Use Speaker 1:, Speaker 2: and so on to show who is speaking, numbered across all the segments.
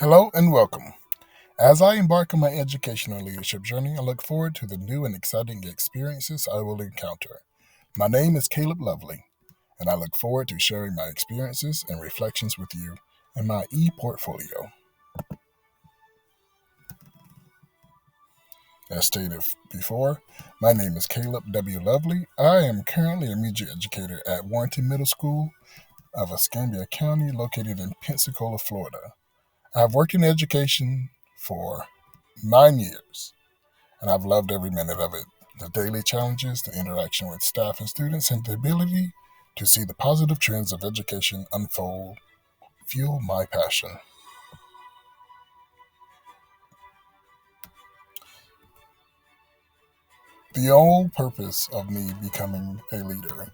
Speaker 1: Hello and welcome. As I embark on my educational leadership journey, I look forward to the new and exciting experiences I will encounter. My name is Caleb Lovely, and I look forward to sharing my experiences and reflections with you in my e-portfolio. As stated before, my name is Caleb W. Lovely. I am currently a music educator at Warrenton Middle School of Escambia County, located in Pensacola, Florida. I've worked in education for 9 years, and I've loved every minute of it. The daily challenges, the interaction with staff and students, and the ability to see the positive trends of education unfold fuel my passion. The whole purpose of me becoming a leader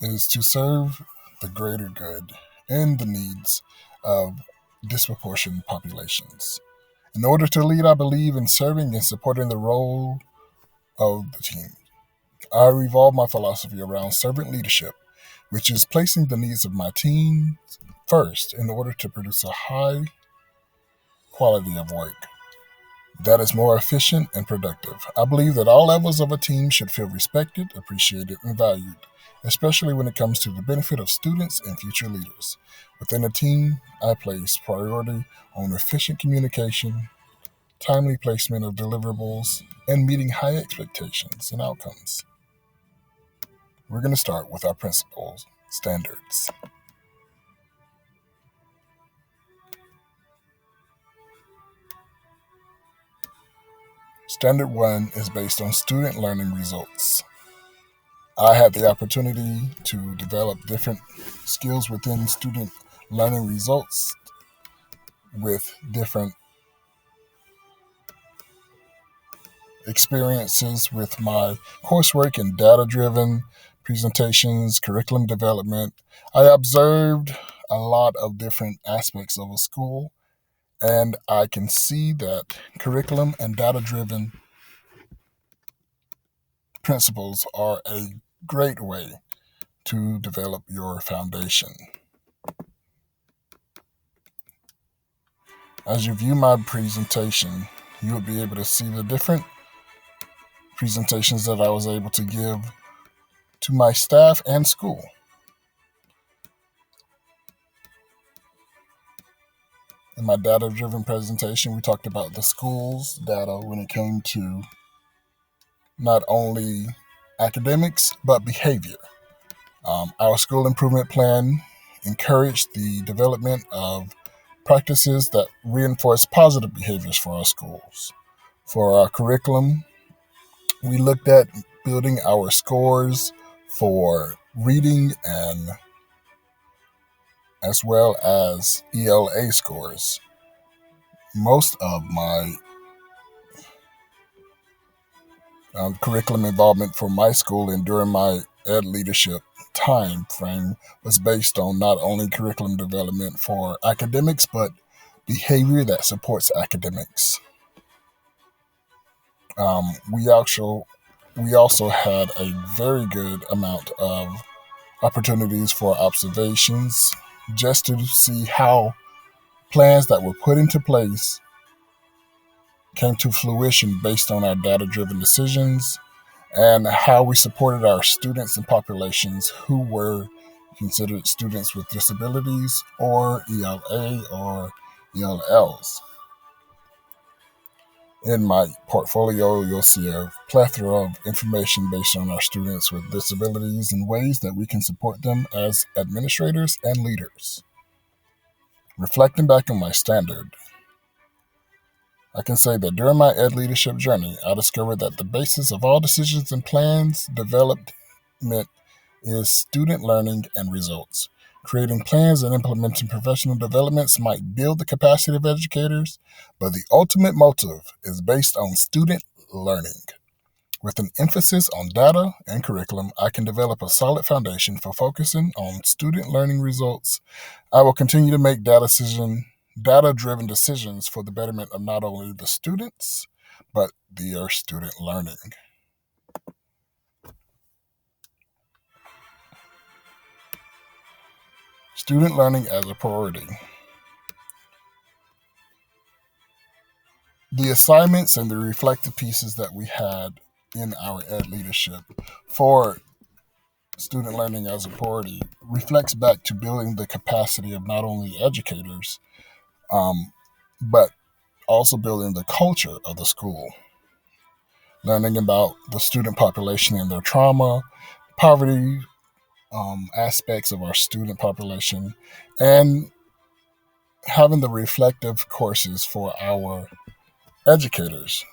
Speaker 1: is to serve the greater good and the needs of disproportionate populations. In order to lead, I believe in serving and supporting the role of the team. I revolve my philosophy around servant leadership, which is placing the needs of my team first in order to produce a high quality of work that is more efficient and productive. I believe that all levels of a team should feel respected, appreciated, and valued, especially when it comes to the benefit of students and future leaders. Within a team, I place priority on efficient communication, timely placement of deliverables, and meeting high expectations and outcomes. We're going to start with our principles, standards. Standard 1 is based on student learning results. I had the opportunity to develop different skills within student learning results with different experiences with my coursework in data driven presentations, curriculum development. I observed a lot of different aspects of a school, and I can see that curriculum and data driven principles are a great way to develop your foundation. As you view my presentation, you will be able to see the different presentations that I was able to give to my staff and school. In my data driven presentation, we talked about the school's data when it came to not only academics but behavior. Our school improvement plan encouraged the development of practices that reinforce positive behaviors for our schools. For our curriculum, we looked at building our scores for reading and as well as ELA scores. Most of my curriculum involvement for my school and during my ed leadership time frame was based on not only curriculum development for academics, but behavior that supports academics. Um, we also we also had a very good amount of opportunities for observations just to see how plans that were put into place came to fruition based on our data driven decisions and how we supported our students and populations who were considered students with disabilities or ELA or ELLs. In my portfolio, you'll see a plethora of information based on our students with disabilities and ways that we can support them as administrators and leaders. Reflecting back on my standard, I can say that during my ed leadership journey, I discovered that the basis of all decisions and plans development is student learning and results. Creating plans and implementing professional developments might build the capacity of educators, but the ultimate motive is based on student learning. With an emphasis on data and curriculum, I can develop a solid foundation for focusing on student learning results. I will continue to make data-driven decisions for the betterment of not only the students, but their student learning. Student learning as a priority. The assignments and the reflective pieces that we had in our ed leadership for student learning as a priority reflects back to building the capacity of not only educators, but also building the culture of the school, learning about the student population and their trauma, poverty, aspects of our student population, and having the reflective courses for our educators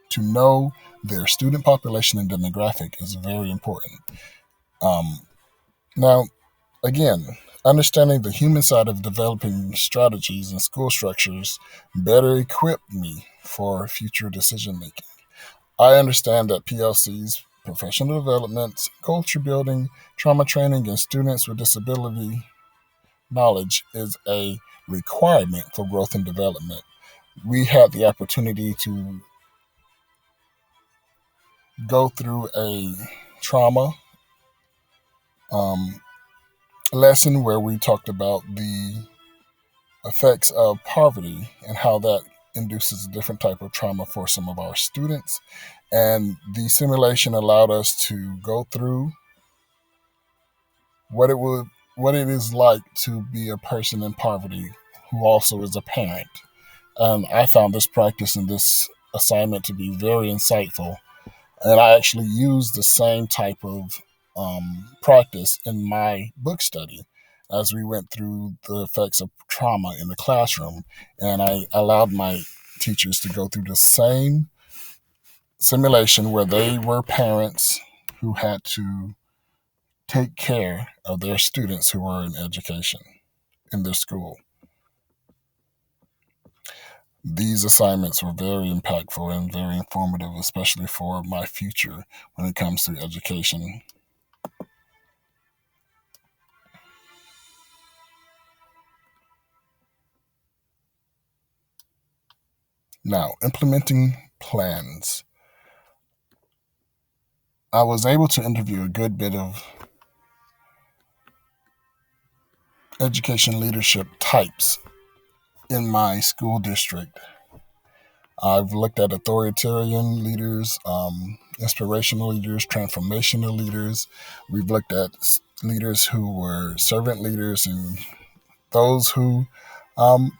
Speaker 1: to know their student population and demographic is very important. Um, Now, again, understanding the human side of developing strategies and school structures better equip me for future decision making. I understand that PLC's professional development, culture building, trauma training, and students with disability knowledge is a requirement for growth and development. We had the opportunity to go through a trauma um, lesson where we talked about the effects of poverty and how that induces a different type of trauma for some of our students. And the simulation allowed us to go through what it would what it is like to be a person in poverty who also is a parent. And I found this practice and this assignment to be very insightful. And I actually used the same type of practice in my book study as we went through the effects of trauma in the classroom. And I allowed my teachers to go through the same simulation where they were parents who had to take care of their students who were in education in their school. These assignments were very impactful and very informative, especially for my future when it comes to education. Now, implementing plans. I was able to interview a good bit of education leadership types in my school district. I've looked at authoritarian leaders, inspirational leaders, transformational leaders. We've looked at leaders who were servant leaders and those who um,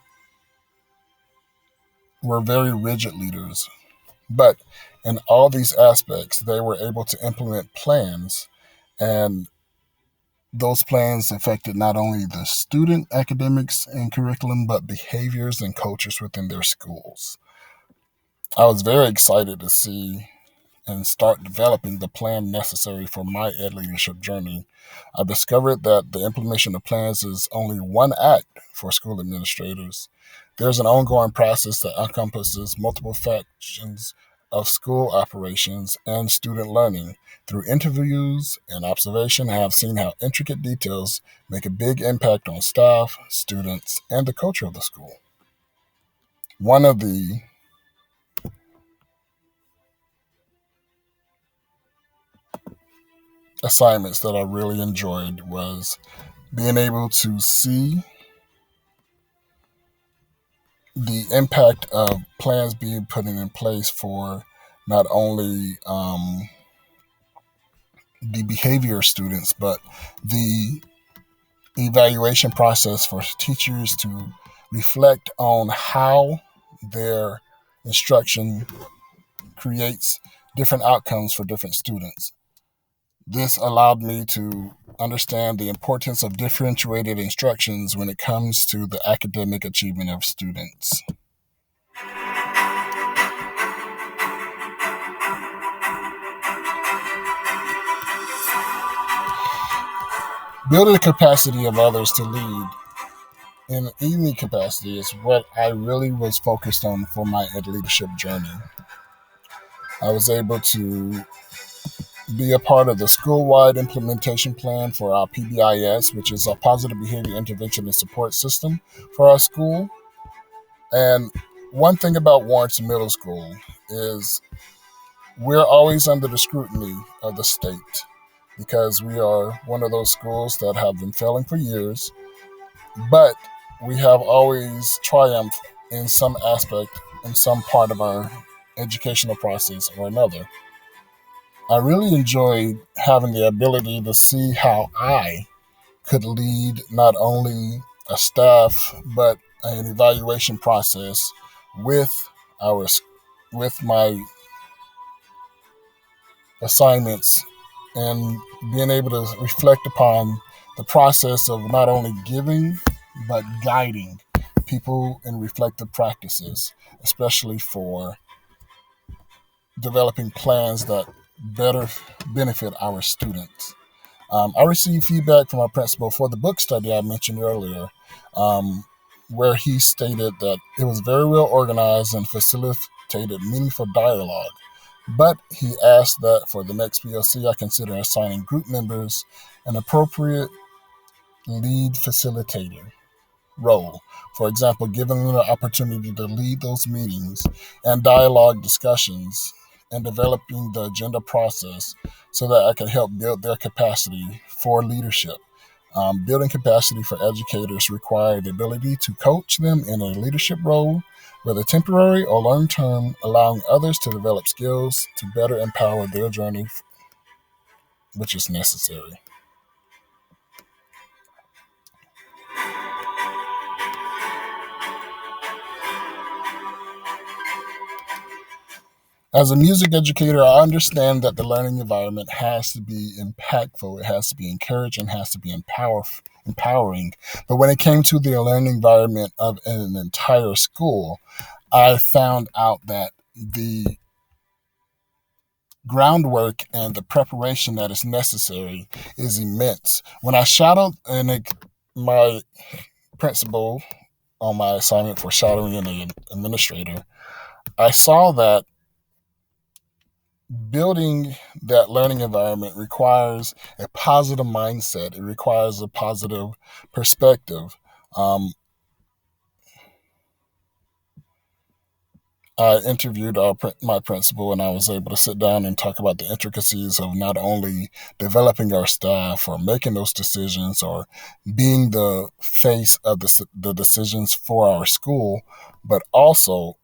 Speaker 1: were very rigid leaders. But in all these aspects, they were able to implement plans, and those plans affected not only the student academics and curriculum, but behaviors and cultures within their schools. I was very excited to see and start developing the plan necessary for my ed leadership journey. I discovered that the implementation of plans is only one act for school administrators. There's an ongoing process that encompasses multiple factions of school operations and student learning. Through interviews and observation, I have seen how intricate details make a big impact on staff, students, and the culture of the school. One of the assignments that I really enjoyed was being able to see the impact of plans being put in place for not only the behavior of students, but the evaluation process for teachers to reflect on how their instruction creates different outcomes for different students. This allowed me to understand the importance of differentiated instructions when it comes to the academic achievement of students. Building the capacity of others to lead in any capacity is what I really was focused on for my ed leadership journey. I was able to be a part of the school-wide implementation plan for our PBIS, which is a positive behavior intervention and support system for our school. And one thing about Warrenton Middle School is we're always under the scrutiny of the state because we are one of those schools that have been failing for years, but we have always triumphed in some aspect in some part of our educational process or another. I really enjoyed having the ability to see how I could lead not only a staff but an evaluation process with our with my assignments, and being able to reflect upon the process of not only giving but guiding people in reflective practices, especially for developing plans that better benefit our students. I received feedback from our principal for the book study I mentioned earlier, um, where he stated that it was very well organized and facilitated meaningful dialogue. But he asked that for the next POC, I consider assigning group members an appropriate lead facilitator role. For example, giving them the opportunity to lead those meetings and dialogue discussions and developing the agenda process so that I can help build their capacity for leadership. Building capacity for educators require the ability to coach them in a leadership role, whether temporary or long term, allowing others to develop skills to better empower their journey, which is necessary. As a music educator, I understand that the learning environment has to be impactful, it has to be encouraging, has to be empowering. But when it came to the learning environment of an entire school, I found out that the groundwork and the preparation that is necessary is immense. When I shadowed my principal on my assignment for shadowing an administrator, I saw that building that learning environment requires a positive mindset. It requires a positive perspective. Um, I interviewed my principal, and I was able to sit down and talk about the intricacies of not only developing our staff or making those decisions or being the face of the decisions for our school, but also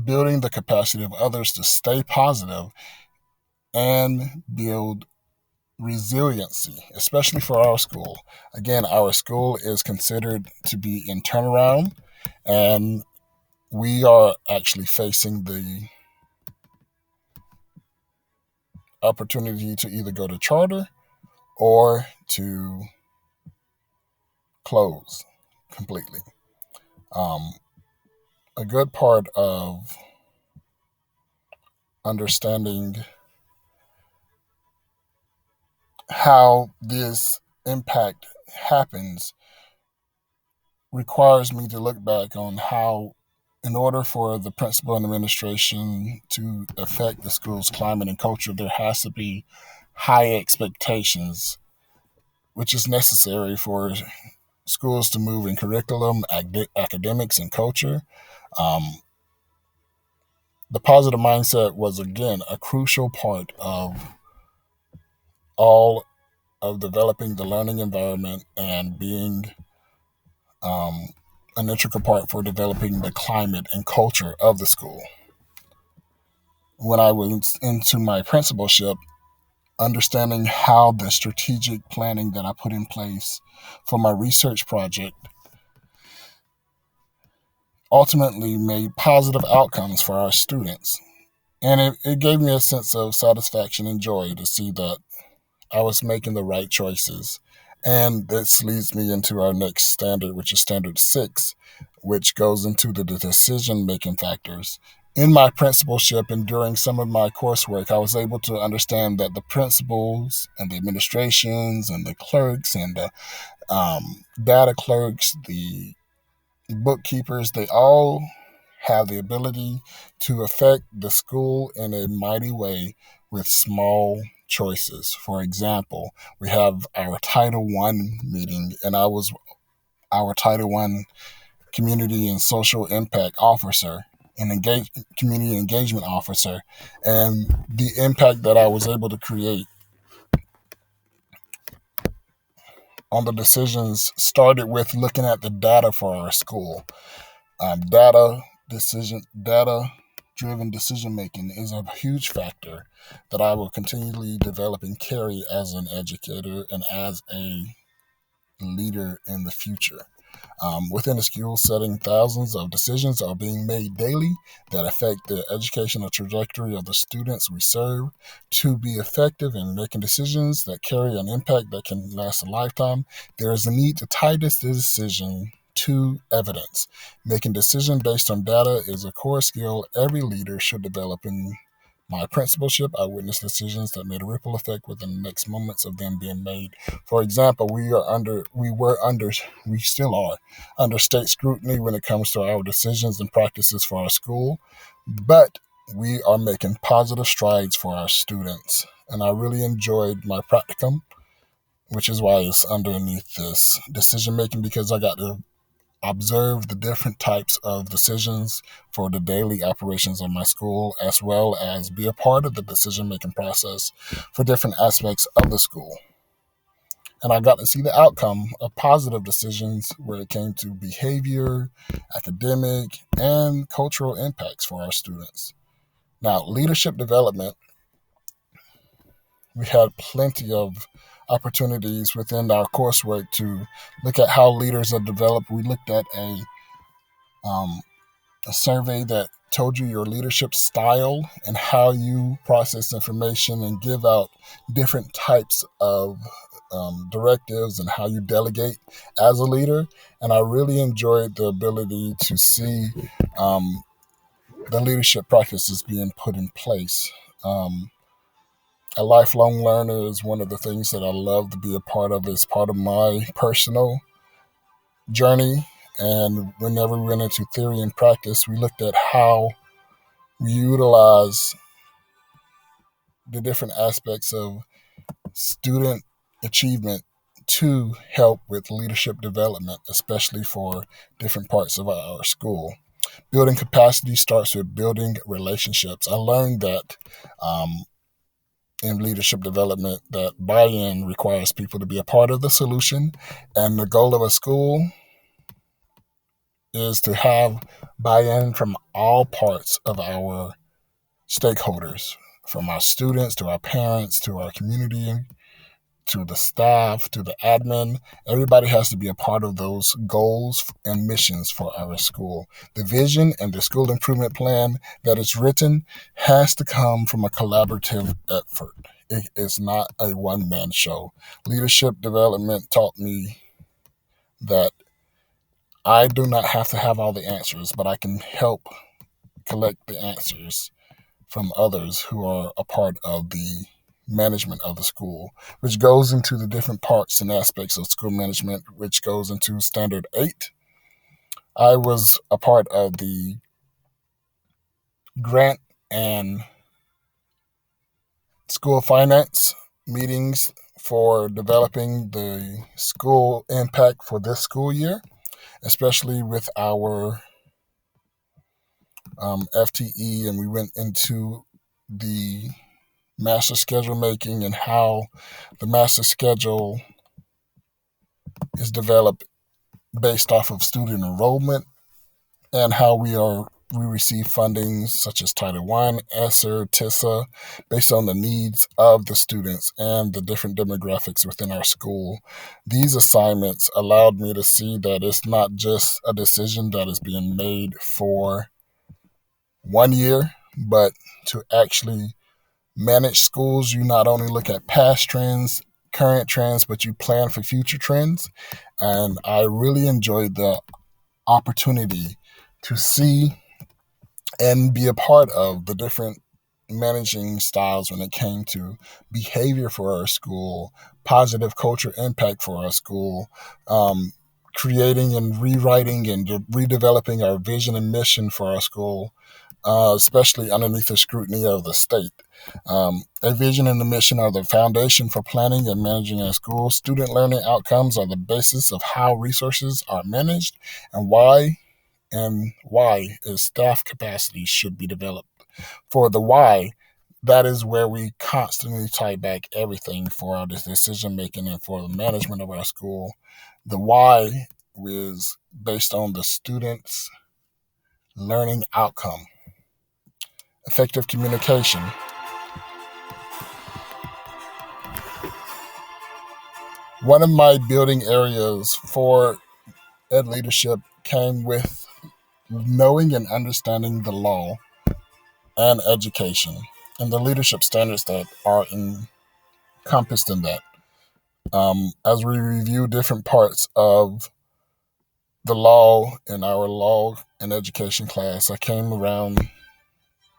Speaker 1: building the capacity of others to stay positive and build resiliency, especially for our school. Again, our school is considered to be in turnaround, and we are actually facing the opportunity to either go to charter or to close completely. Um, a good part of understanding how this impact happens requires me to look back on how, in order for the principal and administration to affect the school's climate and culture, there has to be high expectations, which is necessary for schools to move in curriculum, academics, and culture. Um, the positive mindset was, again, a crucial part of all of developing the learning environment and being um, an integral part for developing the climate and culture of the school. When I went into my principalship, understanding how the strategic planning that I put in place for my research project ultimately made positive outcomes for our students. And it gave me a sense of satisfaction and joy to see that I was making the right choices. And this leads me into our next standard, which is standard 6, which goes into the decision making factors. In my principalship and during some of my coursework, I was able to understand that the principals and the administrations and the clerks and the data clerks, the bookkeepers, they all have the ability to affect the school in a mighty way with small choices. For example, we have our Title I meeting, and I was our Title I Community and Social Impact Officer and community engagement officer. And the impact that I was able to create on the decisions started with looking at the data for our school. Data driven decision making is a huge factor that I will continually develop and carry as an educator and as a leader in the future. Within a school setting, thousands of decisions are being made daily that affect the educational trajectory of the students we serve. To be effective in making decisions that carry an impact that can last a lifetime, there is a need to tie this decision to evidence. Making decisions based on data is a core skill every leader should develop. In my principalship, I witnessed decisions that made a ripple effect within the next moments of them being made. For example, we still are under state scrutiny when it comes to our decisions and practices for our school, but we are making positive strides for our students. And I really enjoyed my practicum, which is why it's underneath this decision making, because I got to observe the different types of decisions for the daily operations of my school, as well as be a part of the decision making process for different aspects of the school. And I got to see the outcome of positive decisions where it came to behavior, academic, and cultural impacts for our students. Now, leadership development, we had plenty of opportunities within our coursework to look at how leaders are developed. We looked at um, a survey that told you your leadership style and how you process information and give out different types of directives and how you delegate as a leader. And I really enjoyed the ability to see um, the leadership practices being put in place. A lifelong learner is one of the things that I love to be a part of as part of my personal journey. And whenever we went into theory and practice, we looked at how we utilize the different aspects of student achievement to help with leadership development, especially for different parts of our school. Building capacity starts with building relationships. I learned that in leadership development that buy-in requires people to be a part of the solution, and the goal of a school is to have buy-in from all parts of our stakeholders, from our students to our parents to our community to the staff to the admin. Everybody has to be a part of those goals and missions for our school. The vision and the school improvement plan that is written has to come from a collaborative effort. It is not a one-man show. Leadership development taught me that I do not have to have all the answers, but I can help collect the answers from others who are a part of the management of the school, which goes into the different parts and aspects of school management, which goes into Standard 8. I was a part of the grant and school finance meetings for developing the school impact for this school year, especially with our FTE, and we went into the master schedule making and how the master schedule is developed based off of student enrollment and how we receive funding such as Title I, ESSER, TISA, based on the needs of the students and the different demographics within our school. These assignments allowed me to see that it's not just a decision that is being made for 1 year, but to actually manage schools, you not only look at past trends, current trends, but you plan for future trends. And I really enjoyed the opportunity to see and be a part of the different managing styles when it came to behavior for our school, positive culture impact for our school, creating and rewriting and redeveloping our vision and mission for our school, especially underneath the scrutiny of the state. A vision and a mission are the foundation for planning and managing a school. Student learning outcomes are the basis of how resources are managed and why is staff capacity should be developed. For the why, that is where we constantly tie back everything for our decision making and for the management of our school. The why is based on the students learning outcome. Effective communication. One of my building areas for ed leadership came with knowing and understanding the law and education and the leadership standards that are encompassed in that. As we review different parts of the law in our law and education class, I came around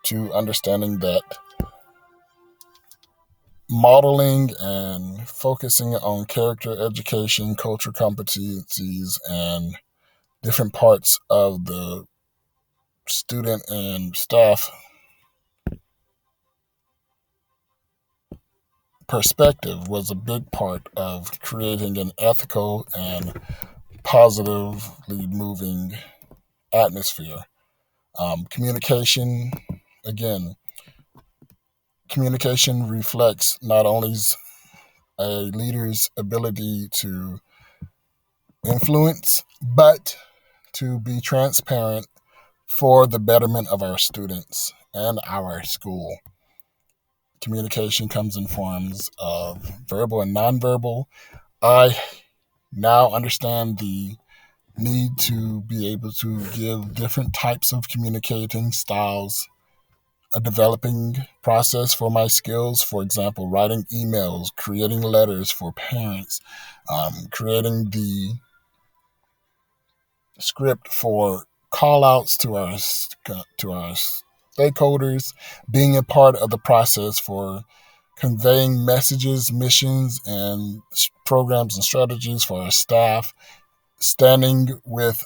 Speaker 1: to understanding that modeling and focusing on character education, cultural competencies, and different parts of the student and staff perspective was a big part of creating an ethical and positively moving atmosphere. Communication, again, communication reflects not only a leader's ability to influence, but to be transparent for the betterment of our students and our school. Communication comes in forms of verbal and nonverbal. I now understand the need to be able to give different types of communicating styles, a developing process for my skills. For example, writing emails, creating letters for parents, creating the script for call outs to our stakeholders, being a part of the process for conveying messages, missions, and programs and strategies for our staff, standing with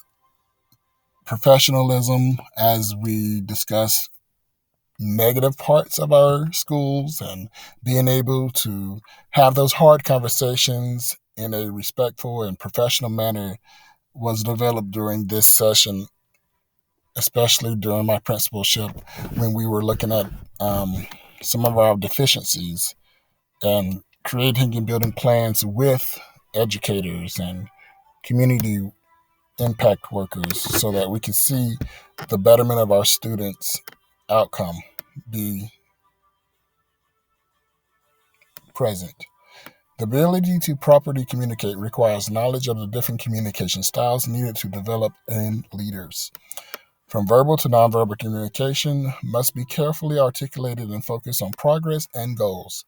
Speaker 1: professionalism as we discuss negative parts of our schools, and being able to have those hard conversations in a respectful and professional manner was developed during this session, especially during my principalship when we were looking at some of our deficiencies and creating and building plans with educators and community impact workers so that we can see the betterment of our students' outcome be present. The ability to properly communicate requires knowledge of the different communication styles needed to develop in leaders. From verbal to nonverbal communication must be carefully articulated and focus on progress and goals.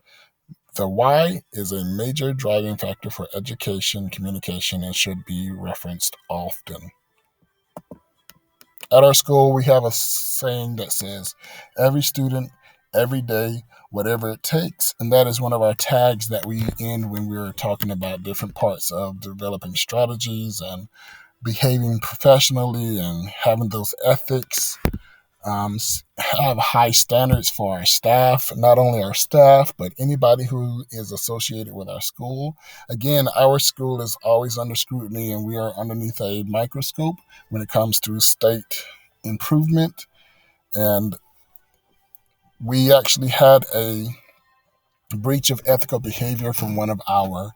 Speaker 1: The why is a major driving factor for education communication and should be referenced often. At our school, we have a saying that says, every student, every day, whatever it takes. And that is one of our tags that we end when we're talking about different parts of developing strategies and behaving professionally and having those ethics. Have high standards for our staff, not only our staff, but anybody who is associated with our school. Again, our school is always under scrutiny and we are underneath a microscope when it comes to state improvement. And we actually had a breach of ethical behavior from one of our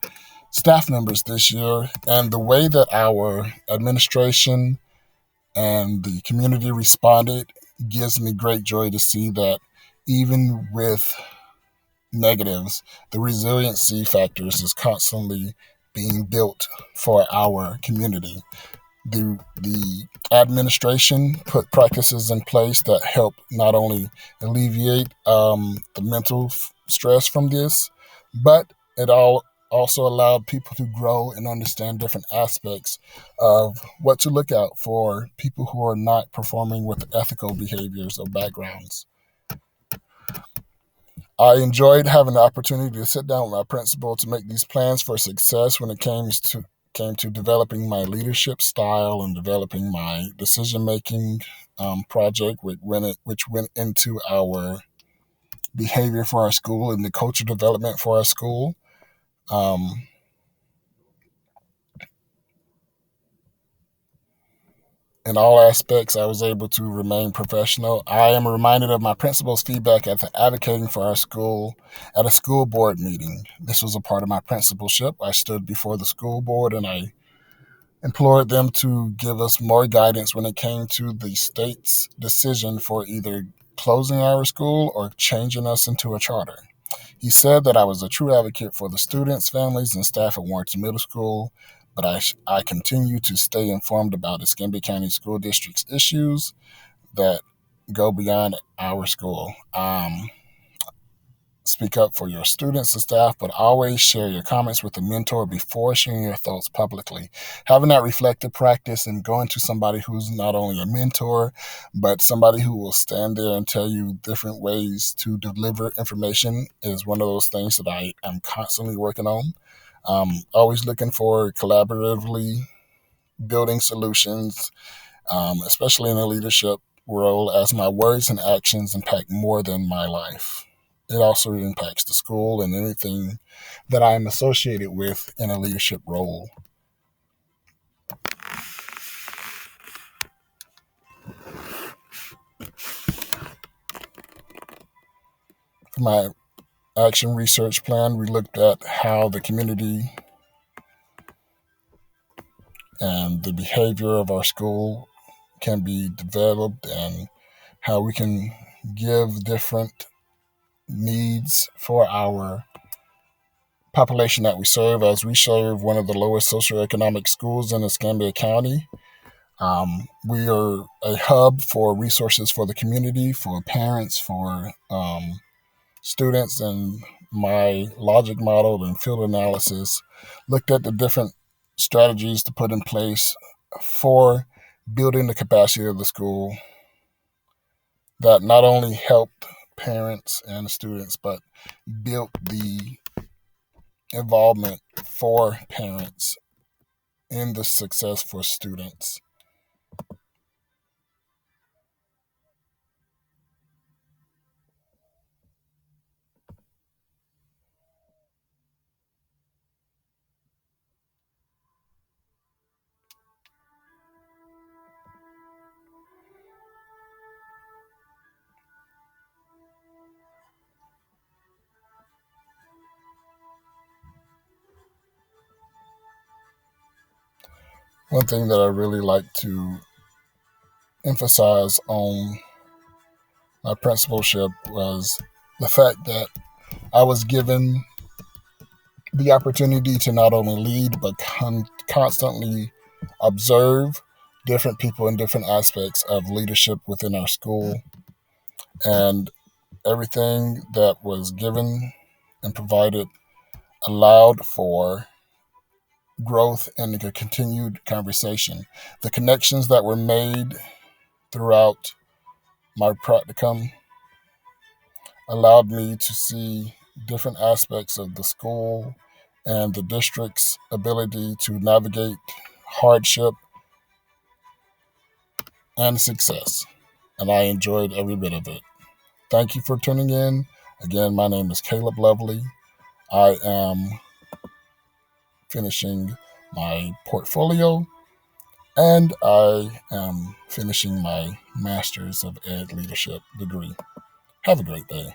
Speaker 1: staff members this year. And the way that our administration and the community responded gives me great joy to see that even with negatives, the resiliency factors is constantly being built for our community. The administration put practices in place that help not only alleviate the mental stress from this, but it also allowed people to grow and understand different aspects of what to look out for people who are not performing with ethical behaviors or backgrounds. I enjoyed having the opportunity to sit down with my principal to make these plans for success when it came to developing my leadership style and developing my decision-making project, which went into our behavior for our school and the culture development for our school. In all aspects, I was able to remain professional. I am reminded of my principal's feedback after advocating for our school at a school board meeting. This was a part of my principalship. I stood before the school board and I implored them to give us more guidance when it came to the state's decision for either closing our school or changing us into a charter. He said that I was a true advocate for the students, families, and staff at Warrenton Middle School, but I continue to stay informed about Escambia County School District's issues that go beyond our school. Speak up for your students and staff, but always share your comments with a mentor before sharing your thoughts publicly. Having that reflective practice and going to somebody who's not only a mentor, but somebody who will stand there and tell you different ways to deliver information is one of those things that I am constantly working on. Always looking for collaboratively building solutions, especially in a leadership role, as my words and actions impact more than my life. It also impacts the school and anything that I am associated with in a leadership role. For my action research plan, we looked at how the community and the behavior of our school can be developed and how we can give different needs for our population that we serve, as we serve one of the lowest socioeconomic schools in Escambia County. We are a hub for resources for the community, for parents, for students, and my logic model and field analysis looked at the different strategies to put in place for building the capacity of the school that not only helped parents and students, but built the involvement for parents in the success for students. One thing that I really like to emphasize on my principalship was the fact that I was given the opportunity to not only lead, but constantly observe different people in different aspects of leadership within our school. And everything that was given and provided allowed for growth and a continued conversation. The connections that were made throughout my practicum allowed me to see different aspects of the school and the district's ability to navigate hardship and success. And I enjoyed every bit of it. Thank you for tuning in. Again, my name is Caleb Lovely. I am finishing my portfolio and I am finishing my Master's of Ed Leadership degree. Have a great day.